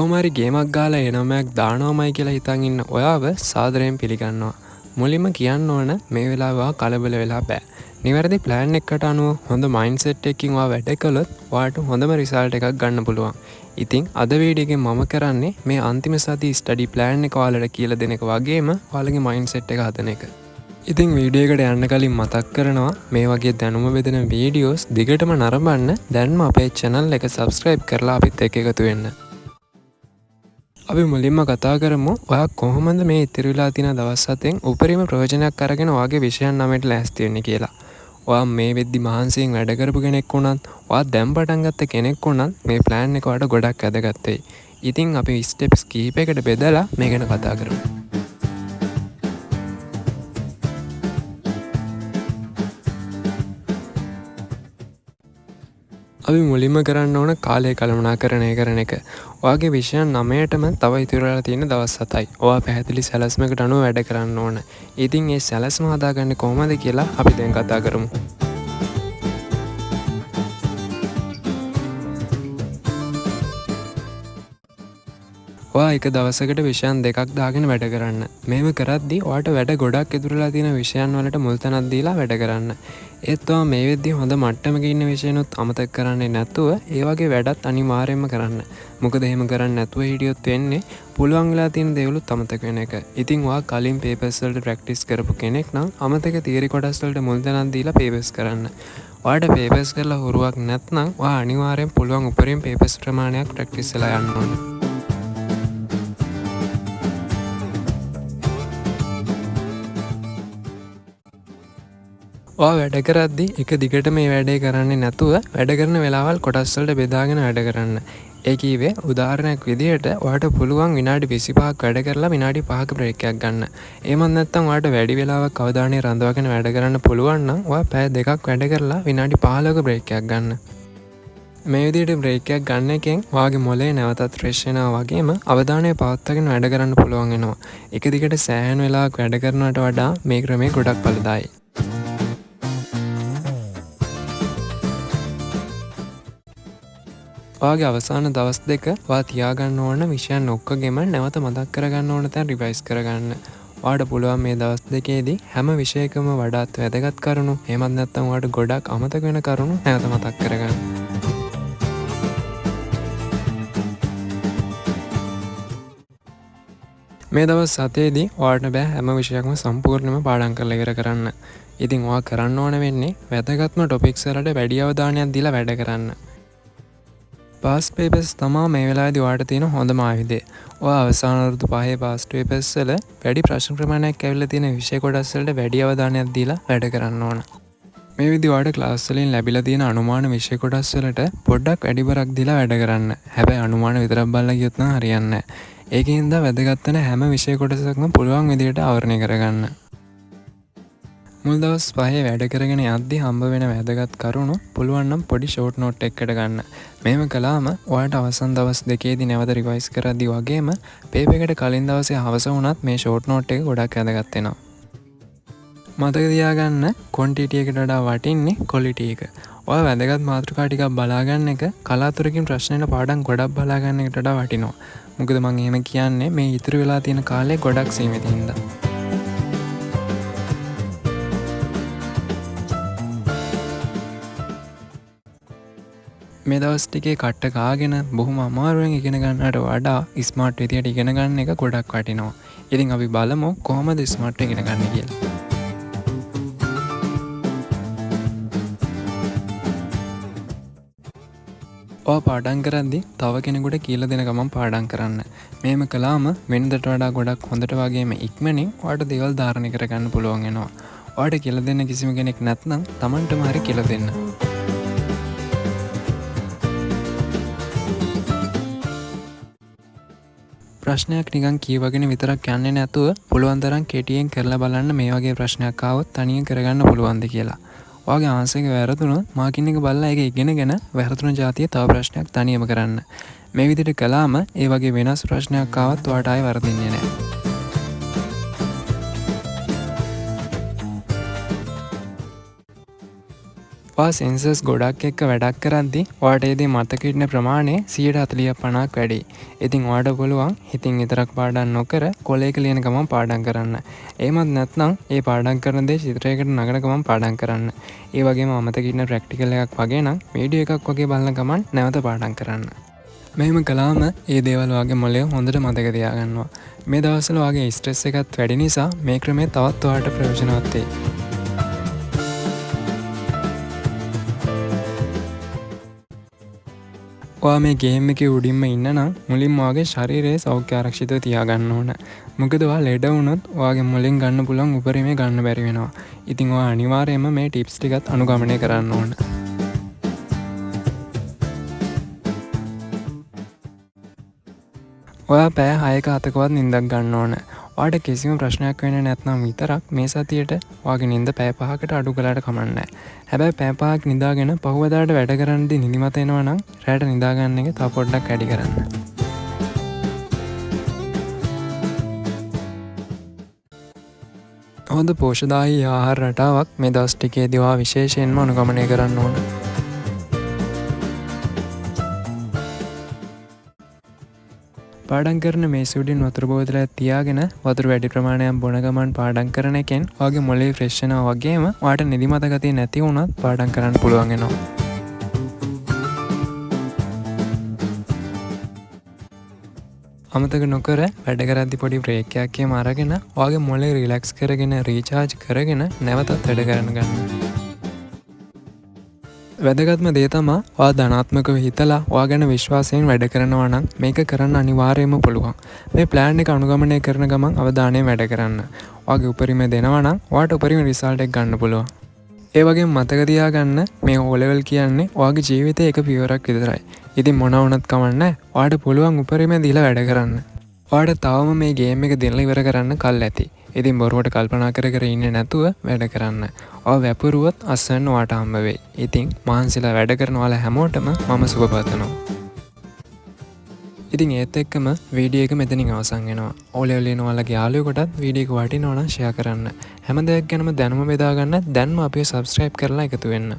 කොහොමරි ගේමක් ගාලා එනමයක් දානවමයි කියලා හිතන් ඉන්න ඔයාව සාදරයෙන් පිළිගන්නවා. මුලින්ම කියන්න ඕන මේ වෙලාව කලබල වෙලා බෑ. නිවැරදි ප්ලෑන් එකකට අනුව හොඳ මයින්ඩ්සෙට් එකකින් ඔයා වැඩ කළොත් ඔයාට හොඳම රිසල්ට් එකක් ගන්න පුළුවන්. ඉතින් අද වීඩියෝ එකෙන් මම කරන්නේ මේ අන්තිම සතියේ ස්ටඩි ප්ලෑන් එක ඔයාලට කියලා දෙන එක වගේම ඔයාලගේ මයින්ඩ්සෙට් එක හදන එක. ඉතින් වීඩියෝ එකට යන්න කලින් මතක් කරනවා මේ වගේ දැනුම බෙදෙන වීඩියෝස් දිගටම නරඹන්න දැන්ම අපේ channel එක subscribe කරලා අපිත් එක්ක එකතු වෙන්න. අපි මුලින්ම කතා කරමු ඔයා කොහොමද මේ ඉතිරි වෙලා තියෙන දවස් 7න් උපරිම ප්‍රයෝජනයක් අරගෙන ඔයාගේ විෂයන් 9ට ලෑස්ති වෙන්නේ කියලා. ඔයා මේ වෙද්දි මහන්සියෙන් වැඩ කරපු කෙනෙක් වුණත් ඔයා දැන් පටන් ගත්ත කෙනෙක් වුණත් මේ ප්ලෑන් එක ඔයාට ගොඩක් වැදගත් වෙයි. ඉතින් අපි ස්ටෙප්ස් කිහිපයකට බෙදලා මේ ගැන කතා කරමු. අපි මුලින්ම කරන්න ඕන කාලය කළමනාකරණය කරන එක. ඔයාගේ විෂයන් 9ටම තව ඉතුරු වෙලා තියෙන දවස් 7යි. ඔයා පැහැදිලි සැලැස්මකට අනුව වැඩ කරන්න ඕන. ඉතින් මේ සැලැස්ම හදාගන්නේ කොහොමද කියලා අපි දැන් කතා කරමු. ඔයා එක දවසකට විෂයන් දෙකක් දාගෙන වැඩ කරන්න. මේව කරද්දී ඔයාට වැඩ ගොඩක් ඉතුරුලා තියෙන විෂයන් වලට මුල් තැනක් දීලා වැඩ කරන්න. ඒත් ඔයා මේ වෙද්දි හොඳ මට්ටමක ඉන්න විෂයනොත් අමතක කරන්නේ නැතුව ඒ වගේ වැඩත් අනිවාර්යයෙන්ම කරන්න. මොකද එහෙම කරන්නේ නැතුව හිටියොත් වෙන්නේ පුළුවන් වෙලා තියෙන දේවලුත් අමතක වෙන එක. ඉතින් ඔයා කලින් පේපර්ස් වලට ප්‍රැක්ටිස් කරපු කෙනෙක් නම් අමතක තියරි කොටස් වලට මුල් තැනක් දීලා පේපර්ස් කරන්න. ඔයාට පේපර්ස් කරලා හුරුවක් නැත්නම් ඔයා අනිවාර්යෙන් පුළුවන් උපරිම පේපර්ස් ප්‍රමාණයක් ප්‍රැක්ටිස් කරලා යන්න ඕනේ. ඔයා වැඩ කරද්දී එක දිගට මේ වැඩේ කරන්නේ නැතුව වැඩ කරන වෙලාවල් කොටස් වලට බෙදාගෙන වැඩ කරන්න. ඒ කීවේ උදාහරණයක් විදිහට ඔයාට පුළුවන් විනාඩි 25ක් වැඩ කරලා විනාඩි 5ක බ්‍රේක් එකක් ගන්න. එහෙමත් නැත්නම් ඔයාට වැඩි වෙලාවක් අවධානය රඳවාගෙන වැඩ කරන්න පුළුවන් නම් ඔයා පැය දෙකක් වැඩ කරලා විනාඩි 15ක බ්‍රේක් එකක් ගන්න. මේ විදිහට බ්‍රේක් එකක් ගන්න එකෙන් ඔයාගේ මොළේ නැවතත් ෆ්‍රෙෂ් වෙනවා වගේම අවධානය පවත්වාගෙන වැඩ කරන්න පුළුවන් වෙනවා. එක දිගට සෑහෙන වෙලාවක් වැඩ කරනවට වඩා මේ ක්‍රමය ගොඩක් ඵලදායී. ඔයාගේ අවසාන දවස් දෙක ඔයා තියාගන්න ඕන විෂයන් ඔක්කොගෙම නැවත මතක් කරගන්න ඕන තැන් රිවයිස් කරගන්න. ඔයාට පුළුවන් මේ දවස් දෙකේදී හැම විෂයකම වඩාත් වැදගත් කරුණු එහෙමත් නැත්නම් ඔයාට ගොඩක් අමතක වෙන කරුණු නැවත මතක් කරගන්න. මේ දවස් 7ේදී ඔයාට බෑ හැම විෂයක්ම සම්පූර්ණයෙන්ම පාඩම් කරලා ඉවර කරන්න. ඉතින් ඔයා කරන්න ඕන වෙන්නේ වැදගත්ම ටොපික්ස් වලට වැඩි අවධානයක් දීලා වැඩ කරන්න. පාස් පේපර්ස් තමා මේ වෙලාවේදී ඔයාට තියෙන හොඳම ආයුධය. ඔයා අවසාන වරුදු 5 පාස් පේපර්ස් වල වැඩි ප්‍රශ්න ප්‍රමාණයක් ඇවිල්ලා තියෙන විෂය කොටස් වලට වැඩි අවධානයක් දීලා වැඩ කරන්න ඕන. මේ විදිහට ඔයාට ක්ලාස් වලින් ලැබිලා තියෙන අනුමාන විෂය කොටස් වලට පොඩ්ඩක් වැඩි බරක් දීලා වැඩ කරන්න. හැබැයි අනුමාන විතරක් බලලා ගියොත් නම් හරියන්නේ නැහැ. ඒකින්ද වැදගත් වෙන හැම විෂය කොටසක්ම පුළුවන් විදිහට ආවරණය කරගන්න. මුල් දවස් 5 වැඩ කරගෙන යද්දී හම්බ වෙන වැදගත් කරුණු පුළුවන් නම් පොඩි ෂෝට් නෝට් එකකට ගන්න. මෙහෙම කළාම ඔයාට අවසන් දවස් දෙකේදී නැවත රිවයිස් කරද්දී වගේම පේපර් එකට කලින් දවසේ හවස වුණත් මේ ෂෝට් නෝට් එක ගොඩක් වැදගත් වෙනවා. මතක තියාගන්න ක්වොන්ටිටි එකට වඩා වටින්නේ ක්වොලිටි එක. ඔයා වැදගත් මාතෘකා ටිකක් බලා ගන්න එක කලාතුරකින් ප්‍රශ්නෙට පාඩම් ගොඩක් බලා ගන්න එකට වඩා වටිනවා. මොකද මම එහෙම කියන්නේ මේ ඉතුරු වෙලා තියෙන කාලේ ගොඩක් සීමිත හින්දා. මේ දවස් ටිකේ කට්ට කාගෙන බොහොම අමාරුවෙන් ඉගෙන ගන්නට වඩා ස්මාර්ට් විදියට ඉගෙන ගන්න එක ගොඩක් වටිනවා. ඉතින් අපි බලමු කොහොමද ස්මාර්ට් ඉගෙන ගන්න කියලා. ඔයා පාඩම් කරද්දී තව කෙනෙකුට කියලා දෙන ගමන් පාඩම් කරන්න. මේම කළාම වෙනදට වඩා ගොඩක් හොඳට වගේම ඉක්මනින් ඔයාට දේවල් ධාරණය කරගන්න පුළුවන් වෙනවා. ඔයාට කියලා දෙන්න කිසිම කෙනෙක් නැත්නම් Tamanටම හරි කියලා දෙන්න. ප්‍රශ්නයක් නිකන් කියවගෙන විතරක් යන්නේ නැතුව පුළුවන් තරම් කෙටියෙන් කරලා බලන්න මේ වගේ ප්‍රශ්නයක් ආවොත් තනියෙන් කරගන්න පුළුවන්ද කියලා. ඔයාගේ ආන්සර් එක වැරදුනොත් මාකින් එක බලලා ඒක ඉගෙනගෙන වැරදුන જાතිය තව ප්‍රශ්නයක් තනියම කරන්න. මේ විදිහට කළාම ඒ වගේ වෙනස් ප්‍රශ්නයක් ආවත් ඔයාට ආයෙ වරදින්නේ නැහැ. සෙන්සස් ගොඩක් එක්ක වැඩක් කරද්දි ඔයාට ඒදේ මතක ඉන්න ප්‍රමාණය 140-50ක් වැඩි. ඉතින් ඔයාට පුළුවන් හිතින් විතරක් පාඩම් නොකර කොලයක ලියන ගමන් පාඩම් කරන්න. එහෙමත් නැත්නම් ඒ පාඩම් කරන දේ චිත්‍රයකට නගන ගමන් පාඩම් කරන්න. ඒ වගේම අමතක ඉන්න ප්‍රැක්ටිකල් එකක් වගේ නම් වීඩියෝ එකක් වගේ බලන ගමන් නැවත පාඩම් කරන්න. මෙහෙම කළාම ඒ දේවල් වගේ මොලේ හොඳට මතක තියාගන්නවා. මේ දවස්වල වගේ ස්ට්‍රෙස් එකත් වැඩි නිසා මේ ක්‍රමය තවත් ඔයාලට ප්‍රයෝජනවත් වෙයි. ඔයා මේ ගේම් එකේ උඩින්ම ඉන්න නම් මුලින්ම ඔයාගේ ශරීරයේ සෞඛ්‍ය ආරක්ෂිතව තියාගන්න ඕන. මොකද ඔයා ලෙඩ වුණොත් ඔයාගේ මුලින් ගන්න පුළුවන් උපරිමය ගන්න බැරි වෙනවා. ඉතින් ඔයා අනිවාර්යයෙන්ම මේ ටිප්ස් ටිකත් අනුගමනය කරන්න ඕන. ඔයා පැය 6ක 7කවත් නිින්දක් ගන්න ඕන. ඔයාට කිසිම ප්‍රශ්නයක් වෙන්නේ නැත්නම් විතරක් මේ සතියේට ඔයාගේ නිින්ද පැය 5කට අඩු කළාට කමක් නැහැ. හැබැයි පැය 5ක් නිදාගෙන පහුවදාට වැඩ කරන්නදී නිදිමත එනවා නම් රැට නිදා ගන්න එක තව පොඩ්ඩක් වැඩි කරන්න. හොඳ පෝෂ්‍යදායී ආහාර රටාවක් මේ දවස් ටිකේදී ඔයා විශේෂයෙන්ම අනුගමනය කරන්න ඕන. පාඩම් කරන මේ සුඩින් වතුර බෝතලයක් තියාගෙන වතුර වැඩි ප්‍රමාණයක් බොන ගමන් පාඩම් කරන එකෙන් ඔයාගේ මොළේ ෆ්‍රෙෂ් වෙනවා වගේම ඔයාට නිදිමත ගතිය නැති වුණත් පාඩම් කරන්න පුළුවන් වෙනවා. අමතක නොකර වැඩ කරද්දි පොඩි බ්‍රේක් එකක් එහෙම අරගෙන ඔයාගේ මොළේ රිලැක්ස් කරගෙන රීචාර්ජ් කරගෙන නැවතත් වැඩ කරන්න ගන්න. වැදගත්ම දේ තමා ඔයා ධනාත්මකව හිතලා ඔයා ගැන විශ්වාසයෙන් වැඩ කරනවා නම් මේක කරන්න අනිවාර්යයෙන්ම පුළුවන්. මේ ප්ලෑන් එක අනුගමනය කරන ගමන් අවධානයෙන් වැඩ කරන්න. ඔයාගේ උපරිම දෙනවා නම් ඔයාට උපරිම රිසල්ට් එක ගන්න පුළුවන්. ඒ වගේම මතක තියාගන්න මේ O level කියන්නේ ඔයාගේ ජීවිතේ එක පියවරක් විතරයි. ඉතින් මොන වුණත් කමක් නැහැ. ඔයාට පුළුවන් උපරිම දීලා වැඩ කරන්න. ඔයාට තවම මේ ගේම් එක දෙන්න ඉවර කරන්න කල් ඇති. ඉතින් බොරුවට කල්පනා කර කර ඉන්නේ නැතුව වැඩ කරන්න. ඔය වැපරුවොත් අස්සන්න ඔයාට හම්බ වෙයි. ඉතින් මහන්සිලා වැඩ කරන ඔයාලා හැමෝටම මම සුබ පතනවා. ඉතින් ඒත් එක්කම වීඩියෝ එක මෙතනින් අවසන් වෙනවා. O level ලියන ඔයාලගේ යාළුවෙකුටත් වීඩියෝ එක වටිනවා නම් ෂෙයා කරන්න. හැම දෙයක් ගැනම දැනුම බෙදා ගන්න දැන්ම අපිව subscribe කරලා එකතු වෙන්න.